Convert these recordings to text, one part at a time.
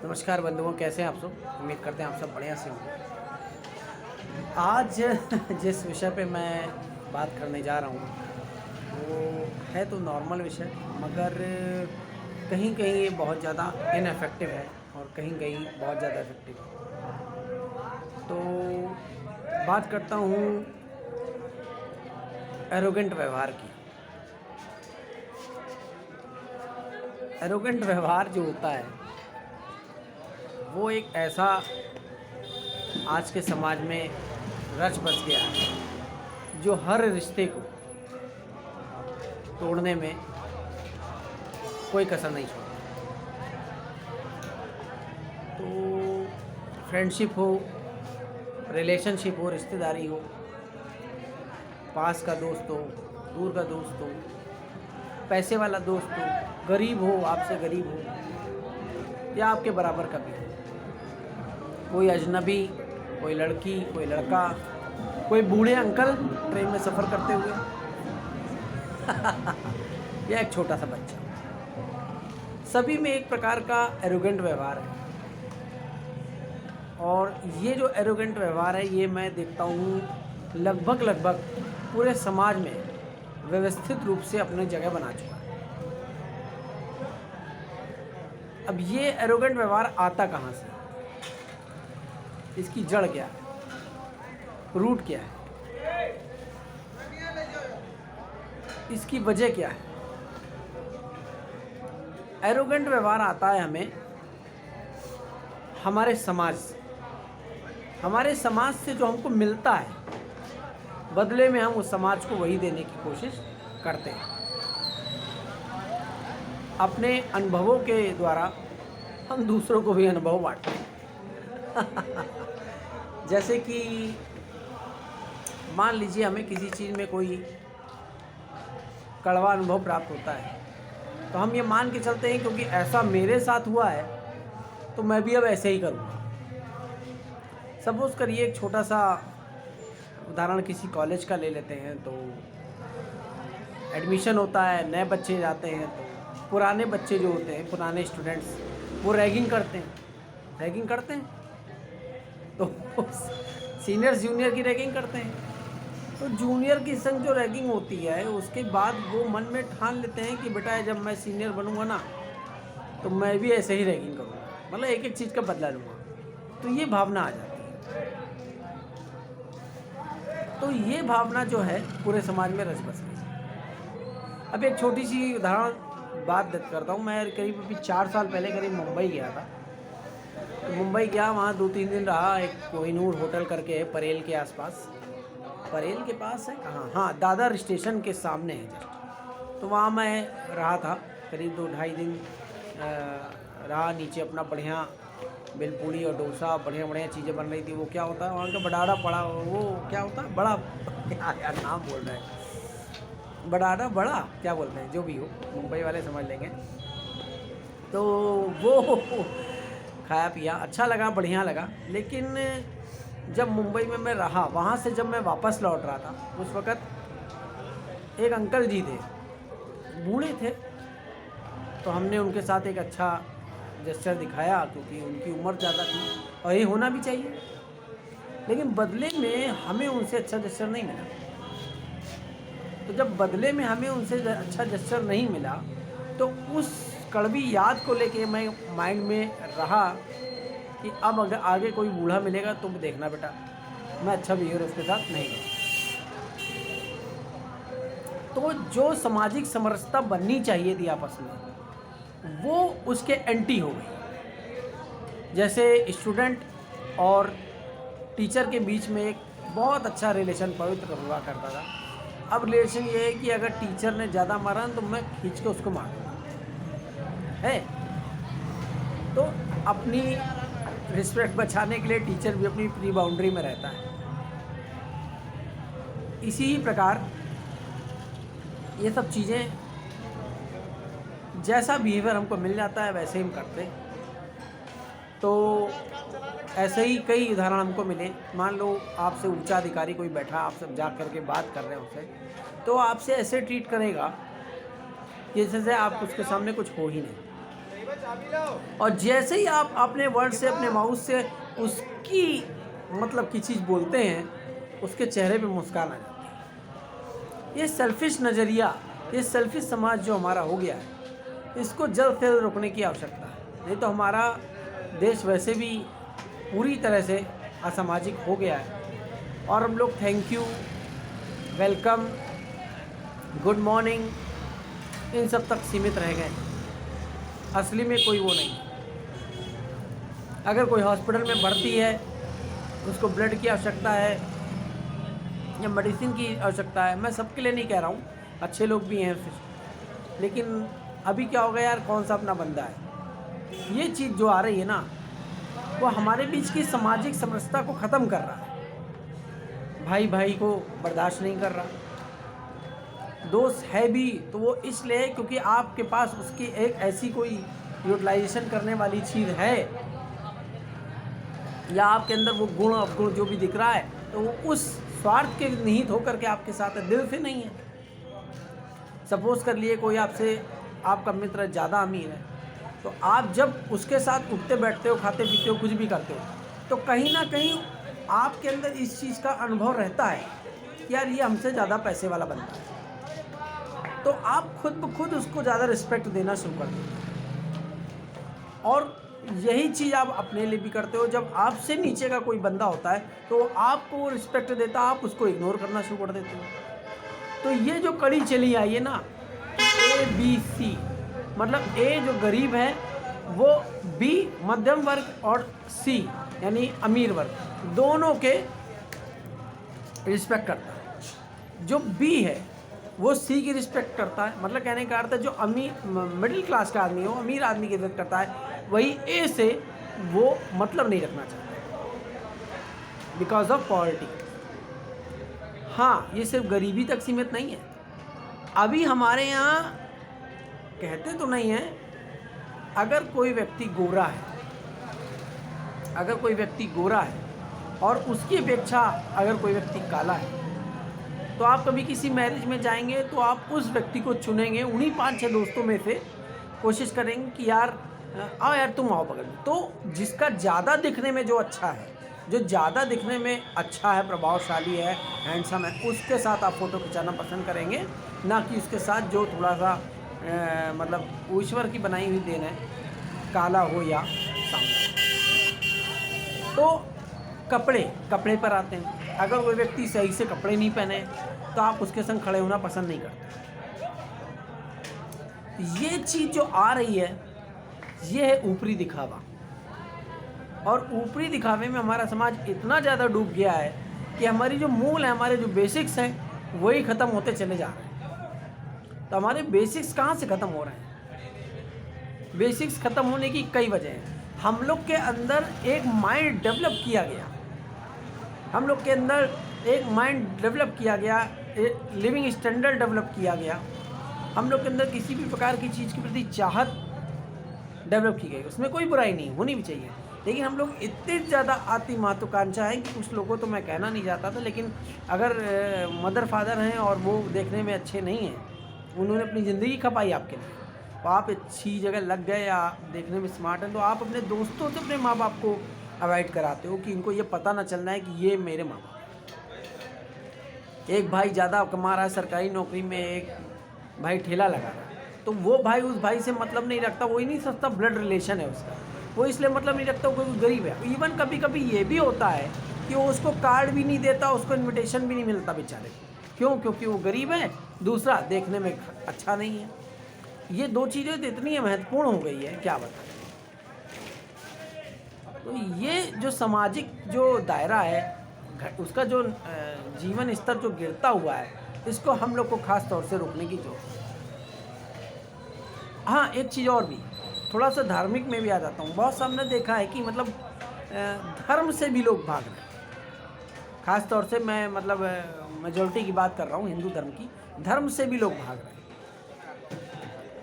नमस्कार बंधुओं, कैसे हैं आप सब। उम्मीद करते हैं आप सब बढ़िया से होंगे। आज जिस विषय पे मैं बात करने जा रहा हूँ वो है तो नॉर्मल विषय, मगर कहीं कहीं ये बहुत ज़्यादा इनफेक्टिव है और कहीं कहीं बहुत ज़्यादा इफेक्टिव है। तो बात करता हूँ एरोगेंट व्यवहार की। एरोगेंट व्यवहार जो होता है वो एक ऐसा आज के समाज में रच बस गया है जो हर रिश्ते को तोड़ने में कोई कसर नहीं छोड़ता। तो फ्रेंडशिप हो, रिलेशनशिप हो, रिश्तेदारी हो, पास का दोस्त हो, दूर का दोस्त हो, पैसे वाला दोस्त हो, गरीब हो, आपसे गरीब हो या आपके बराबर का भी हो, कोई अजनबी, कोई लड़की, कोई लड़का, कोई बूढ़े अंकल ट्रेन में सफ़र करते हुए या एक छोटा सा बच्चा, सभी में एक प्रकार का एरोगेंट व्यवहार है। और ये जो एरोगेंट व्यवहार है ये मैं देखता हूँ लगभग पूरे समाज में व्यवस्थित रूप से अपनी जगह बना चुका है। अब ये एरोगेंट व्यवहार आता कहाँ से, इसकी जड़ क्या है, रूट क्या है, इसकी वजह क्या है। एरोगेंट व्यवहार आता है हमें हमारे समाज से। हमारे समाज से जो हमको मिलता है बदले में हम उस समाज को वही देने की कोशिश करते हैं। अपने अनुभवों के द्वारा हम दूसरों को भी अनुभव बांटते हैं। जैसे कि मान लीजिए हमें किसी चीज़ में कोई कड़वा अनुभव प्राप्त होता है तो हम ये मान के चलते हैं क्योंकि ऐसा मेरे साथ हुआ है तो मैं भी अब ऐसे ही करूँगा। सपोज़ करिए एक छोटा सा उदाहरण किसी कॉलेज का ले लेते हैं। तो एडमिशन होता है, नए बच्चे जाते हैं तो पुराने बच्चे जो होते हैं, पुराने स्टूडेंट्स, वो रैगिंग करते हैं तो सीनियर जूनियर की रैगिंग करते हैं। तो जूनियर की संग जो रैगिंग होती है उसके बाद वो मन में ठान लेते हैं कि बेटा जब मैं सीनियर बनूंगा ना तो मैं भी ऐसे ही रैगिंग करूँगा, मतलब एक एक चीज़ का बदला लूँगा। तो ये भावना आ जाती है। तो ये भावना जो है पूरे समाज में रच बस गई। अब एक छोटी सी उदाहरण बात करता हूँ। मैं करीब अभी 4 साल पहले करीब मुंबई गया था। तो मुंबई गया, वहाँ 2-3 दिन रहा। एक कोहिनूर होटल करके है परेल के आसपास, परेल के पास है कहाँ, हाँ दादर स्टेशन के सामने है जस्ट। तो वहाँ मैं रहा था करीब 2-2.5 दिन रहा। नीचे अपना बढ़िया बेलपूड़ी और डोसा, बढ़िया बढ़िया चीज़ें बन रही थी। वो क्या होता है वहाँ का बडाड़ा पड़ा, वो क्या होता है बड़ा, क्या यार नाम बोल रहा है, बडाड़ा बड़ा क्या बोलते हैं, जो भी हो मुंबई वाले समझ लेंगे। तो वो खाया पिया, अच्छा लगा, बढ़िया लगा। लेकिन जब मुंबई में मैं रहा, वहाँ से जब मैं वापस लौट रहा था उस वक़्त एक अंकल जी थे, बूढ़े थे। तो हमने उनके साथ एक अच्छा जेस्चर दिखाया क्योंकि उनकी उम्र ज़्यादा थी और ये होना भी चाहिए। लेकिन बदले में हमें उनसे अच्छा जेस्चर नहीं मिला। तो जब बदले में हमें उनसे अच्छा जेस्चर नहीं मिला तो उस कड़वी याद को लेके मैं माइंड में रहा कि अब अगर आगे कोई बूढ़ा मिलेगा तो देखना बेटा मैं अच्छा बिहेवियर उसके साथ नहीं करूँगा। तो जो सामाजिक समरसता बननी चाहिए थी आपस में, वो उसके एंटी हो गई। जैसे स्टूडेंट और टीचर के बीच में एक बहुत अच्छा रिलेशन पवित्र हुआ करता था। अब रिलेशन ये है कि अगर टीचर ने ज़्यादा मारा तो मैं खींच के उसको मार दूँगा है। तो अपनी रिस्पेक्ट बचाने के लिए टीचर भी अपनी प्री बाउंड्री में रहता है। इसी ही प्रकार ये सब चीज़ें, जैसा बिहेवियर हमको मिल जाता है वैसे ही हम करते। तो ऐसे ही कई उदाहरण हमको मिले। मान लो आपसे ऊंचा अधिकारी कोई बैठा, आप सब जा करके बात कर रहे हैं उससे, तो आपसे ऐसे ट्रीट करेगा जैसे आप उसके सामने कुछ हो ही नहीं। और जैसे ही आप अपने वर्ड से, अपने माउथ से उसकी मतलब की चीज़ बोलते हैं, उसके चेहरे पे मुस्कान आ जाती है। ये सेल्फिश नज़रिया, ये सेल्फिश समाज जो हमारा हो गया है, इसको जल्द से जल्द रोकने की आवश्यकता है। नहीं तो हमारा देश वैसे भी पूरी तरह से असामाजिक हो गया है और हम लोग thank you, welcome, good morning इन सब तक सीमित रह गए। असली में कोई वो नहीं। अगर कोई हॉस्पिटल में भर्ती है, उसको ब्लड की आवश्यकता है या मेडिसिन की आवश्यकता है, मैं सबके लिए नहीं कह रहा हूँ, अच्छे लोग भी हैं फिर, लेकिन अभी क्या हो गया यार, कौन सा अपना बंदा है। ये चीज़ जो आ रही है ना, वो हमारे बीच की सामाजिक समरसता को ख़त्म कर रहा है। भाई भाई को बर्दाश्त नहीं कर रहा। दोस्त है भी तो वो इसलिए है क्योंकि आपके पास उसकी एक ऐसी कोई यूटिलाइजेशन करने वाली चीज़ है, या आपके अंदर वो गुण अवगुण जो भी दिख रहा है, तो वो उस स्वार्थ के निहित होकर के आपके साथ है, दिल से नहीं है। सपोज कर लिए कोई आपसे, आपका मित्र ज़्यादा अमीर है, तो आप जब उसके साथ उठते बैठते हो, खाते पीते हो, कुछ भी करते हो, तो कहीं ना कहीं आपके अंदर इस चीज़ का अनुभव रहता है कि यार ये हमसे ज़्यादा पैसे वाला बंदा है, तो आप खुद ब खुद उसको ज़्यादा रिस्पेक्ट देना शुरू कर देते। और यही चीज़ आप अपने लिए भी करते हो। जब आपसे नीचे का कोई बंदा होता है तो आपको वो रिस्पेक्ट देता, आप उसको इग्नोर करना शुरू कर देते हो। तो ये जो कड़ी चली आई है ना, ABC, मतलब A जो गरीब है वो B मध्यम वर्ग और C यानी अमीर वर्ग, दोनों के रिस्पेक्ट करता है। जो B है वो C की रिस्पेक्ट करता है। मतलब कहने का अर्थ है जो अमीर मिडिल क्लास का आदमी हो, अमीर आदमी की इज्जत करता है, वही A से वो मतलब नहीं रखना चाहता बिकॉज ऑफ पॉवर्टी। हाँ, ये सिर्फ गरीबी तक सीमित नहीं है। अभी हमारे यहाँ कहते तो नहीं है, अगर कोई व्यक्ति गोरा है, अगर कोई व्यक्ति गोरा है और उसकी अपेक्षा अगर कोई व्यक्ति काला है, तो आप कभी किसी मैरिज में जाएंगे तो आप उस व्यक्ति को चुनेंगे, उन्हीं 5-6 दोस्तों में से कोशिश करेंगे कि यार आओ यार तुम आओ बगल में। तो जिसका ज़्यादा दिखने में जो अच्छा है, जो ज़्यादा दिखने में अच्छा है, प्रभावशाली है, हैंडसम है, उसके साथ आप फ़ोटो खिंचाना पसंद करेंगे, ना कि उसके साथ जो थोड़ा सा मतलब ईश्वर की बनाई हुई देन है, काला हो या सांवला। तो कपड़े पर आते हैं। अगर कोई व्यक्ति सही से कपड़े नहीं पहने तो आप उसके संग खड़े होना पसंद नहीं करते। ये चीज़ जो आ रही है, ये है ऊपरी दिखावा। और ऊपरी दिखावे में हमारा समाज इतना ज़्यादा डूब गया है कि हमारी जो मूल है, हमारे जो बेसिक्स हैं, वही ख़त्म होते चले जा रहे हैं। तो हमारे बेसिक्स कहाँ से ख़त्म हो रहे हैं? बेसिक्स ख़त्म होने की कई वजह हैं। हम लोग के अंदर एक माइंड डेवलप किया गया, हम लोग के अंदर एक माइंड डेवलप किया गया, एक लिविंग स्टैंडर्ड डेवलप किया गया, हम लोग के अंदर किसी भी प्रकार की चीज़ के प्रति चाहत डेवलप की गई। उसमें कोई बुराई नहीं, होनी भी चाहिए। लेकिन हम लोग इतने ज़्यादा अति महत्वाकांक्षा हैं कि कुछ लोगों तो मैं कहना नहीं चाहता था, लेकिन अगर मदर फादर हैं और वो देखने में अच्छे नहीं हैं, उन्होंने अपनी ज़िंदगी खपाई आपके लिए, तो आप अच्छी जगह लग गए या देखने में स्मार्ट हैं, तो आप अपने दोस्तों से अपने माँ बाप को अवॉइड कराते हो कि इनको ये पता ना चलना है कि ये मेरे माँ बाप। एक भाई ज़्यादा कमा रहा है सरकारी नौकरी में, एक भाई ठेला लगा रहा है, तो वो भाई उस भाई से मतलब नहीं रखता, वो ही नहीं सोचता ब्लड रिलेशन है उसका, वो इसलिए मतलब नहीं रखता क्योंकि गरीब है। इवन कभी कभी ये भी होता है कि वो उसको कार्ड भी नहीं देता, उसको इन्विटेशन भी नहीं मिलता बेचारे को। क्यों? क्योंकि वो गरीब है, दूसरा देखने में अच्छा नहीं है। ये दो चीज़ें तो इतनी महत्वपूर्ण हो गई है, क्या बताएं। तो ये जो सामाजिक जो दायरा है, उसका जो जीवन स्तर जो गिरता हुआ है, इसको हम लोग को खास तौर से रोकने की जरूरत है। हाँ, एक चीज़ और भी, थोड़ा सा धार्मिक में भी आ जाता हूँ। बहुत सामने देखा है कि मतलब धर्म से भी लोग भाग रहे हैं। खास तौर से मैं मतलब मेजॉरिटी की बात कर रहा हूँ, हिंदू धर्म की, धर्म से भी लोग भाग रहे हैं।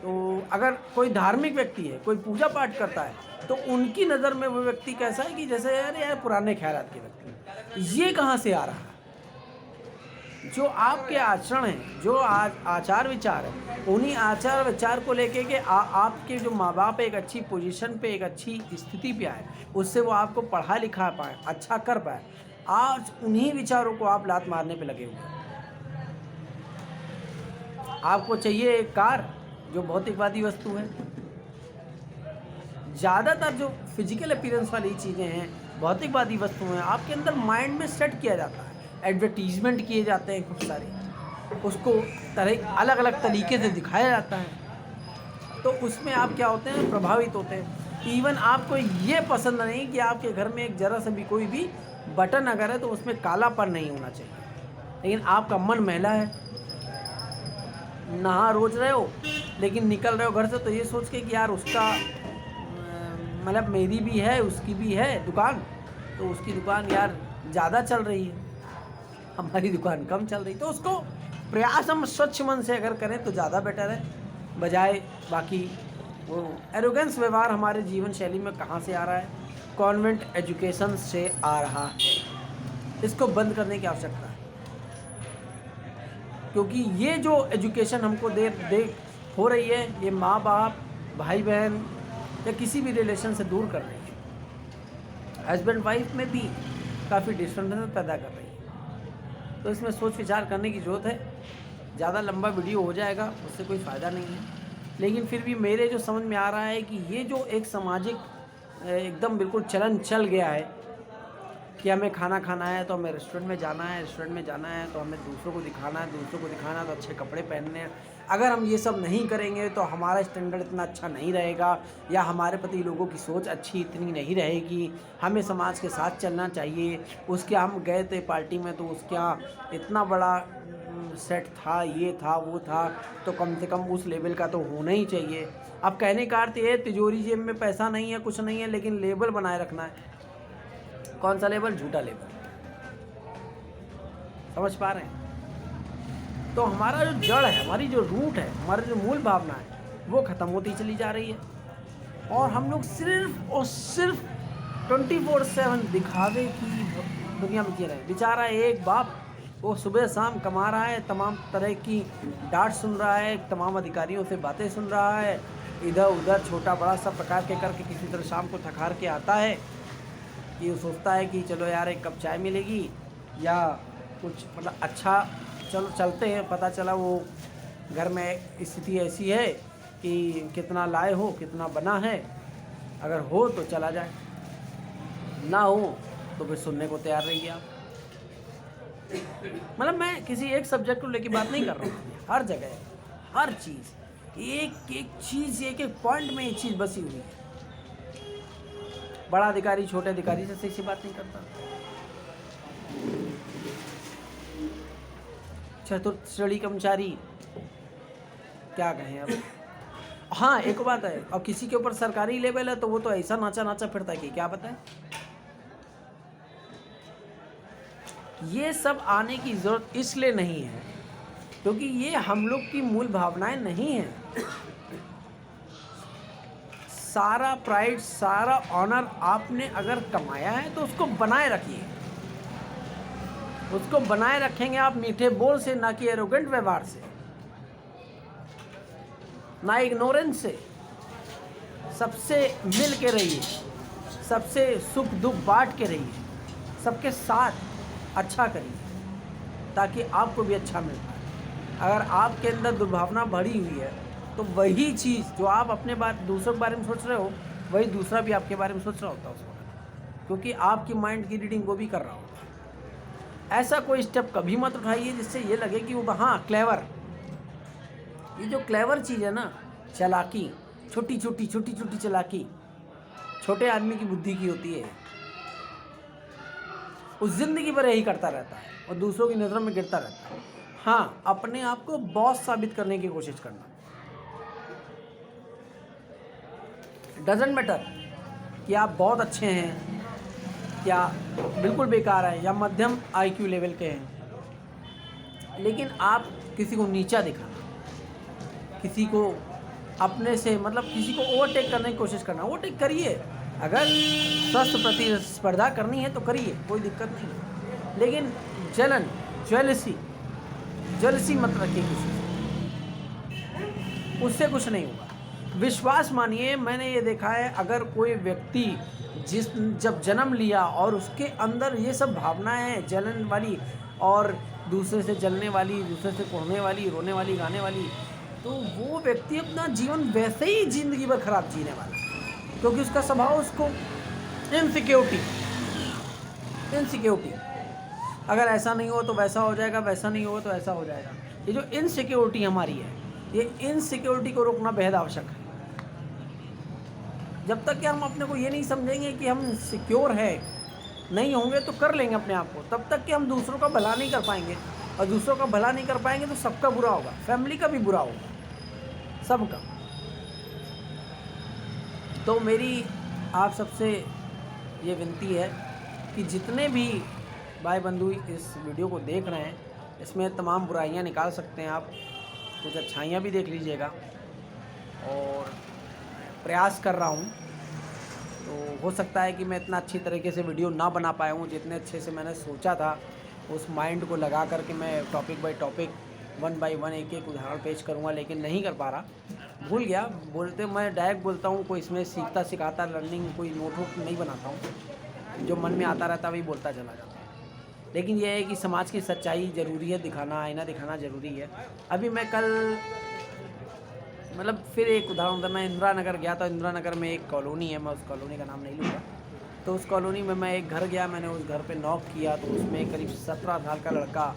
तो अगर कोई धार्मिक व्यक्ति है, कोई पूजा पाठ करता है, तो उनकी नज़र में वो व्यक्ति कैसा है कि जैसे यार पुराने ख्यालात के व्यक्ति। ये कहाँ से आ रहा है? जो आपके आचरण हैं, जो आचार विचार है, उन्हीं आचार विचार को लेके कि आपके जो माँ बाप एक अच्छी पोजीशन पे, एक अच्छी स्थिति पे आए, उससे वो आपको पढ़ा लिखा पाए, अच्छा कर पाए, आज उन्हीं विचारों को आप लात मारने पे लगे हुए हैं। आपको चाहिए एक कार जो भौतिकवादी वस्तु है। ज़्यादातर जो फिजिकल अपीयरेंस वाली चीज़ें हैं, भौतिकवादी वस्तु हैं, आपके अंदर माइंड में सेट किया जाता है, एडवर्टीजमेंट किए जाते हैं खूब सारे, उसको अलग अलग तरीके से दिखाया जाता है, तो उसमें आप क्या होते हैं, प्रभावित होते हैं। इवन आपको ये पसंद नहीं कि आपके घर में एक जरा सा भी कोई भी बटन अगर है तो उसमें कालापन नहीं होना चाहिए, लेकिन आपका मन मैला है, नहा रोज रहे हो लेकिन निकल रहे हो घर से तो ये सोच के कि यार उसका मतलब मेरी भी है, उसकी भी है दुकान, तो उसकी दुकान यार ज़्यादा चल रही है, हमारी दुकान कम चल रही, तो उसको प्रयास हम स्वच्छ मन से अगर करें तो ज़्यादा बेटर है, बजाय बाकी वो एरोगेंस व्यवहार हमारे जीवन शैली में कहाँ से आ रहा है, कॉन्वेंट एजुकेशन से आ रहा है। इसको बंद करने की आवश्यकता है, क्योंकि ये जो एजुकेशन हमको दे हो रही है, ये माँ बाप, भाई बहन या किसी भी रिलेशन से दूर कर रही है, हस्बैंड वाइफ में भी काफ़ी डिस्टर्बेंस पैदा कर रही है। तो इसमें सोच विचार करने की ज़रूरत है। ज़्यादा लंबा वीडियो हो जाएगा, उससे कोई फ़ायदा नहीं है, लेकिन फिर भी मेरे जो समझ में आ रहा है कि ये जो एक सामाजिक एकदम बिल्कुल चलन चल गया है कि हमें खाना खाना है तो हमें रेस्टोरेंट में जाना है, रेस्टोरेंट में जाना है तो हमें दूसरों को दिखाना है, दूसरों को दिखाना है तो अच्छे कपड़े पहनने हैं, अगर हम ये सब नहीं करेंगे तो हमारा स्टैंडर्ड इतना अच्छा नहीं रहेगा, या हमारे प्रति लोगों की सोच अच्छी इतनी नहीं रहेगी, हमें समाज के साथ चलना चाहिए। उसके हम गए थे पार्टी में तो उसके यहाँ इतना बड़ा सेट था, ये था वो था, तो कम से कम उस लेवल का तो होना ही चाहिए। अब कहने का अर्थ ये, तिजोरी जेब में पैसा नहीं है, कुछ नहीं है, लेकिन लेबल बनाए रखना है। कौन सा लेबल? झूठा लेबल। समझ पा रहे हैं? तो हमारा जो जड़ है, हमारी जो रूट है, हमारी जो मूल भावना है, वो ख़त्म होती चली जा रही है, और हम लोग सिर्फ और सिर्फ 24/7 दिखावे की दुनिया में जी रहे हैं। बेचारा एक बाप, वो सुबह शाम कमा रहा है, तमाम तरह की डांट सुन रहा है, तमाम अधिकारियों से बातें सुन रहा है, इधर उधर छोटा बड़ा सब प्रकार के करके किसी तरह शाम को थकार के आता है कि वो सोचता है कि चलो यार एक कप चाय मिलेगी या कुछ मतलब अच्छा, चलो चलते हैं। पता चला वो घर में स्थिति ऐसी है कि कितना लाए हो, कितना बना है, अगर हो तो चला जाए, ना हो तो फिर सुनने को तैयार रहिए आप। मतलब मैं किसी एक सब्जेक्ट को लेकर बात नहीं कर रहा हूँ, हर जगह हर चीज़, एक एक चीज़, एक एक पॉइंट में एक चीज़ बसी हुई है। बड़ा अधिकारी छोटे अधिकारी से सही से बात नहीं करता, चतुर्थ श्रेणी कर्मचारी क्या कहें अब। हाँ एक बात है, और किसी के ऊपर सरकारी लेवल है तो वो तो ऐसा नाचा नाचा फिरता है कि क्या बताएं। ये सब आने की ज़रूरत इसलिए नहीं है क्योंकि ये हम लोग की मूल भावनाएं नहीं हैं। सारा प्राइड, सारा ऑनर आपने अगर कमाया है तो उसको बनाए रखिए। उसको बनाए रखेंगे आप मीठे बोल से, ना कि एरोगेंट व्यवहार से, ना इग्नोरेंस से। सबसे मिल के रहिए, सबसे सुख दुख बांट के रहिए, सबके साथ अच्छा करिए ताकि आपको भी अच्छा मिल पाए। अगर आपके अंदर दुर्भावना बढ़ी हुई है तो वही चीज़ जो आप अपने दूसरों के बारे में सोच रहे हो, वही दूसरा भी आपके बारे में सोच रहा होता है उस वक्त, क्योंकि आपकी माइंड की रीडिंग वो भी कर रहा होता है। ऐसा कोई स्टेप कभी मत उठाइए जिससे ये लगे कि वो हाँ क्लेवर। ये जो क्लेवर चीज़ है ना, चालाकी, छोटी छोटी चालाकी छोटे आदमी की बुद्धि की होती है। उस जिंदगी भर यही करता रहता है और दूसरों की नज़रों में गिरता रहता है। हाँ, अपने आप को बॉस साबित करने की कोशिश करना। डजेंट मैटर कि आप बहुत अच्छे हैं या बिल्कुल बेकार हैं या मध्यम IQ लेवल के हैं, लेकिन आप किसी को नीचा दिखाना, किसी को अपने से मतलब किसी को ओवरटेक करने की कोशिश करना। ओवरटेक करिए, अगर स्वस्थ प्रतिस्पर्धा करनी है तो करिए, कोई दिक्कत नहीं है, लेकिन जलन, जेलसी जलसी मत रखिए किसी से, उससे कुछ नहीं होगा। विश्वास मानिए, मैंने ये देखा है, अगर कोई व्यक्ति जब जन्म लिया और उसके अंदर ये सब भावनाएं हैं, जलन वाली और दूसरे से जलने वाली, दूसरे से कुढ़ने वाली, रोने वाली, गाने वाली, तो वो व्यक्ति अपना जीवन वैसे ही ज़िंदगी भर खराब जीने वाला है, क्योंकि उसका स्वभाव उसको इनसिक्योरिटी, अगर ऐसा नहीं हो तो वैसा हो जाएगा, वैसा नहीं हो तो ऐसा हो जाएगा। ये जो इनसिक्योरिटी हमारी है, ये इनसिक्योरिटी को रोकना बेहद आवश्यक है। जब तक कि हम अपने को ये नहीं समझेंगे कि हम सिक्योर है, नहीं होंगे तो कर लेंगे अपने आप को, तब तक कि हम दूसरों का भला नहीं कर पाएंगे, और दूसरों का भला नहीं कर पाएंगे तो सबका बुरा होगा, फैमिली का भी बुरा होगा, सबका। तो मेरी आप सबसे ये विनती है कि जितने भी भाई बंधु इस वीडियो को देख रहे हैं, इसमें तमाम बुराइयां निकाल सकते हैं आप, कुछ अच्छाइयां भी देख लीजिएगा। और प्रयास कर रहा हूं, तो हो सकता है कि मैं इतना अच्छी तरीके से वीडियो ना बना पाया हूं जितने अच्छे से मैंने सोचा था। उस माइंड को लगा करके मैं topic by topic, one by one एक एक उदाहरण पेश करूंगा, लेकिन नहीं कर पा रहा, भूल गया। बोलते मैं डायरेक्ट बोलता हूं, कोई इसमें सीखता सिखाता लर्निंग कोई नोट वोट नहीं बनाता हूँ, जो मन में आता रहता वही बोलता चला जाता। लेकिन यह है कि समाज की सच्चाई ज़रूरी है दिखाना, आईना दिखाना ज़रूरी है। अभी मैं कल मतलब फिर एक उदाहरण, मैं इंदिरा नगर गया था। इंदिरा नगर में एक कॉलोनी है, मैं उस कॉलोनी का नाम नहीं लूँगा। तो उस कॉलोनी में मैं एक घर गया, मैंने उस घर पे नॉक किया, तो उसमें करीब 17 साल का लड़का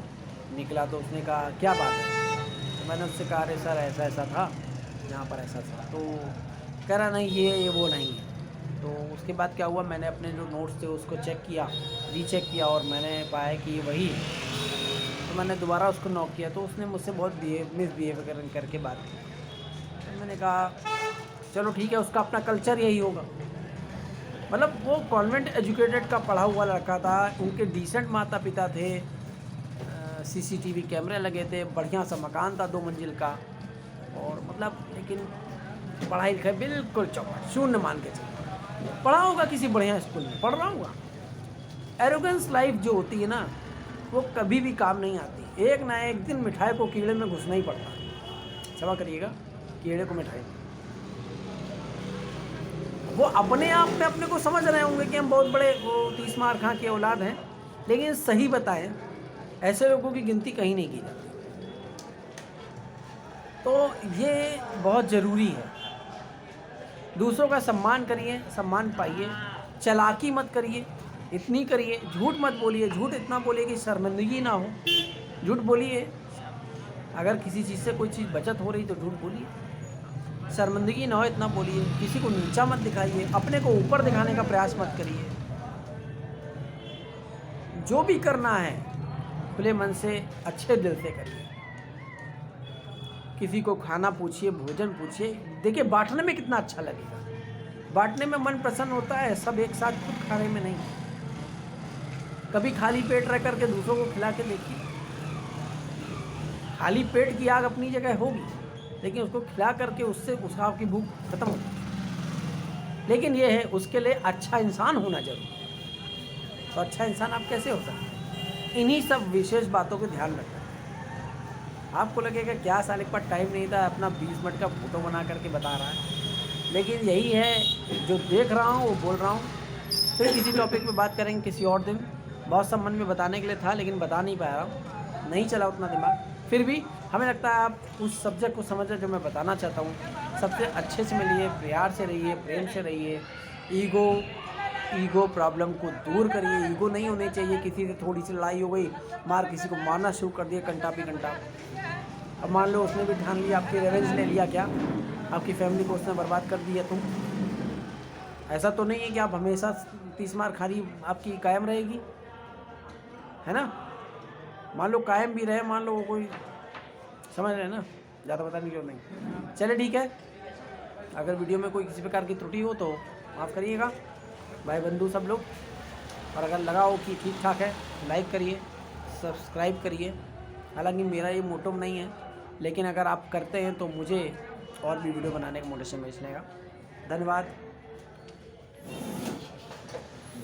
निकला। तो उसने कहा क्या बात है, तो मैंने उससे कहा अरे सर ऐसा ऐसा था, यहाँ पर ऐसा था। तो कह रहा नहीं ये वो नहीं है। तो उसके बाद क्या हुआ, मैंने अपने जो नोट्स थे उसको चेक किया, रीचेक किया, और मैंने पाया कि वही है। तो मैंने दोबारा उसको नॉक किया, तो उसने मुझसे बहुत मिसबिहेव करके बात की। तो मैंने कहा चलो ठीक है, उसका अपना कल्चर यही होगा। मतलब वो कॉन्वेंट एजुकेटेड का पढ़ा हुआ लड़का था, उनके डिसेंट माता पिता थे, CCTV कैमरे लगे थे, बढ़िया सा मकान था 2 मंजिल का, और मतलब लेकिन पढ़ाई लिखाई बिल्कुल चौपट, शून्य मान के चल पढ़ा होगा, किसी बढ़िया स्कूल में पढ़ रहा होगा। एरोगेंस लाइफ जो होती है ना, वो कभी भी काम नहीं आती। एक ना एक दिन मिठाई को कीड़े में घुसना ही पड़ता है। क्षमा करिएगा, कीड़े को मिठाई। वो अपने आप में अपने को समझ रहे होंगे कि हम बहुत बड़े वो 30 मार खां की औलाद हैं, लेकिन सही बताएं, ऐसे लोगों की गिनती कहीं नहीं की जाती। तो ये बहुत ज़रूरी है। दूसरों का सम्मान करिए, सम्मान पाइए, चालाकी मत करिए, इतनी करिए, झूठ मत बोलिए, झूठ इतना बोलिए कि शर्मिंदगी ना हो। झूठ बोलिए, अगर किसी चीज़ से कोई चीज़ बचत हो रही तो झूठ बोलिए, शर्मिंदगी ना हो इतना बोलिए। किसी को नीचा मत दिखाइए, अपने को ऊपर दिखाने का प्रयास मत करिए। जो भी करना है खुले मन से, अच्छे दिल से करिए। किसी को खाना पूछिए, भोजन पूछिए, देखिए बांटने में कितना अच्छा लगेगा। बांटने में मन प्रसन्न होता है, सब एक साथ खुद खाने में नहीं। कभी खाली पेट रह करके दूसरों को खिला के देखिए। खाली पेट की आग अपनी जगह होगी, लेकिन उसको खिला करके उससे उसका आपकी भूख खत्म हो जाएगी। लेकिन ये है, उसके लिए अच्छा इंसान होना जरूरी है। तो अच्छा इंसान आप कैसे हो सकते हैं? इन्हीं सब विशेष बातों को ध्यान रखना। आपको लगेगा क्या साले के पास टाइम नहीं था, अपना 20 मिनट का फोटो बना करके बता रहा है, लेकिन यही है जो देख रहा हूँ वो बोल रहा हूँ। फिर किसी टॉपिक पे बात करेंगे किसी और दिन। बहुत सब मन में बताने के लिए था, लेकिन बता नहीं पाया हूँ, नहीं चला उतना दिमाग। फिर भी हमें लगता है आप उस सब्जेक्ट को समझ रहे जो मैं बताना चाहता हूँ। सबसे अच्छे से मिलिए, प्यार से रहिए, प्रेम से रहिए। ईगो प्रॉब्लम को दूर करिए। ईगो नहीं होनी चाहिए। किसी से थोड़ी सी लड़ाई हो गई, किसी को मारना शुरू कर दिया कंटा पे कंटा। अब मान लो उसने भी ठान लिया, आपकी रिवेंज ले लिया, क्या आपकी फैमिली को उसने बर्बाद कर दिया। तुम ऐसा तो नहीं है कि आप हमेशा 30 मार खाली आपकी कायम रहेगी, है ना। मान लो कायम भी रहे, मान लो वो कोई, समझ रहे हैं ना, ज़्यादा बताने की जरूरत नहीं। चले ठीक है, अगर वीडियो में कोई किसी प्रकार की त्रुटि हो तो माफ़ करिएगा भाई बंधु सब लोग। और अगर लगा हो कि ठीक ठाक है, लाइक करिए, सब्सक्राइब करिए। हालांकि मेरा ये मोटिव नहीं है, लेकिन अगर आप करते हैं तो मुझे और भी वीडियो बनाने का मोटिवेशन मिलेगा। धन्यवाद।